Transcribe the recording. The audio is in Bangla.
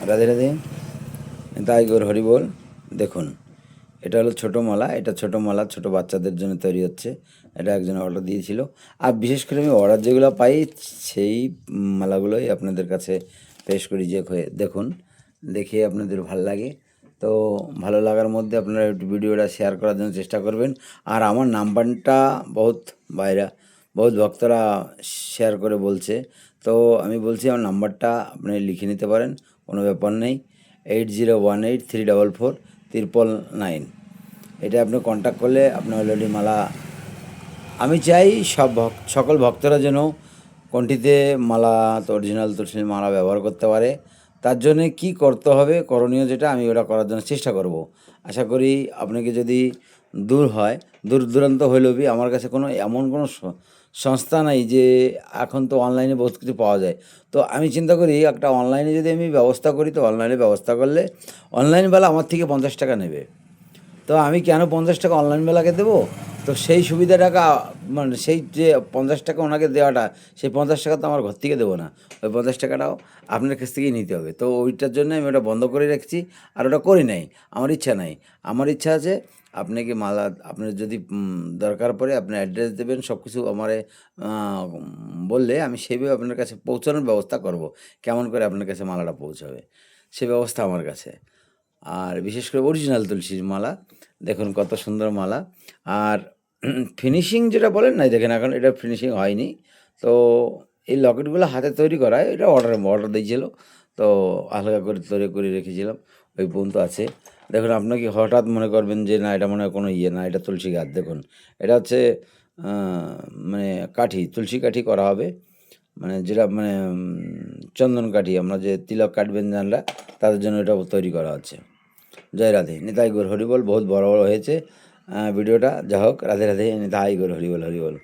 রাধে রাধে, তাই গোর হরি বল। দেখুন, এটা হলো ছোটো মালা। এটা ছোটো মালা ছোটো বাচ্চাদের জন্য তৈরি হচ্ছে। এটা একজন অর্ডার দিয়েছিল। আর বিশেষ করে আমি অর্ডার যেগুলো পাই সেই মালাগুলোই আপনাদের কাছে পেশ করি। যে দেখুন, দেখে আপনাদের ভাল লাগে। তো ভালো লাগার মধ্যে আপনারা একটু ভিডিওটা শেয়ার করার জন্য চেষ্টা করবেন। আর আমার নাম্বারটা বহুত ভক্তরা শেয়ার করে বলছে। তো আমি বলছি আমার নাম্বারটা আপনি লিখে নিতে পারেন, কোনো ব্যাপার নেই। 8018344499। এটা আপনি কন্ট্যাক্ট করলে আপনি অলরেডি মালা, আমি চাই সকল ভক্তরা যেন কণ্ঠিতে মালা, অরিজিনাল তুলসী মালা ব্যবহার করতে পারে। তার জন্যে কী করতে হবে, করণীয় যেটা, আমি ওটা করার জন্য চেষ্টা করব। আশা করি আপনাকে যদি দূর হয়, দূর দূরান্ত হইলেও আমার কাছে এমন কোনো সংস্থা নাই যে, এখন তো অনলাইনে বহুত কিছু পাওয়া যায়। তো আমি চিন্তা করি একটা অনলাইনে যদি আমি ব্যবস্থা করি, তো অনলাইনে ব্যবস্থা করলে অনলাইনওয়ালা আমার থেকে 50 টাকা নেবে। তো আমি কেন 50 টাকা অনলাইনওয়ালাকে দেবো? তো সেই সুবিধাটাকে মানে সেই যে 50 টাকা ওনাকে দেওয়াটা, সেই 50 টাকা তো আমার ঘর থেকে দেবো না। ওই 50 টাকাটাও আপনার কাছ থেকেই নিতে হবে। তো ওইটার জন্য আমি ওটা বন্ধ করে রাখছি। আর ওটা করি নাই, আমার ইচ্ছা নাই। আমার ইচ্ছা আছে আপনাকে মালা, আপনার যদি দরকার পড়ে আপনি অ্যাড্রেস দেবেন, সব কিছু আমারে বললে আমি সেইভাবে আপনার কাছে পৌঁছানোর ব্যবস্থা করব। কেমন করে আপনার কাছে মালাটা পৌঁছাবে, সে ব্যবস্থা আমার কাছে। আর বিশেষ করে অরিজিনাল তুলসীর মালা, দেখুন কত সুন্দর মালা। আর ফিনিশিং যেটা বলেন না, দেখেন এখন এটা ফিনিশিং হয়নি। তো এই লকেটগুলো হাতে তৈরি করা, এটা অর্ডার দিয়েছিল। তো হালকা করে তৈরি করে রেখেছিলাম, ওই পর্যন্ত আছে। দেখুন, আপনাকে হঠাৎ মনে করবেন যে না, এটা মনে হয় কোনো ইয়ে না, এটা তুলসী গাছ। দেখুন, এটা হচ্ছে মানে কাঠি, তুলসী কাঠি করা হবে। মানে যেটা মানে চন্দন কাঠি, আমরা যে তিলক কাটবেন জানরা, তাদের জন্য এটা তৈরি করা হচ্ছে। জয় রাধে, নিতাই গৌর হরিবল। বহুত বড় বড় হয়েছে ভিডিওটা, যা হোক। রাধে রাধে, নিতাই গৌর হরিবল, হরিবল।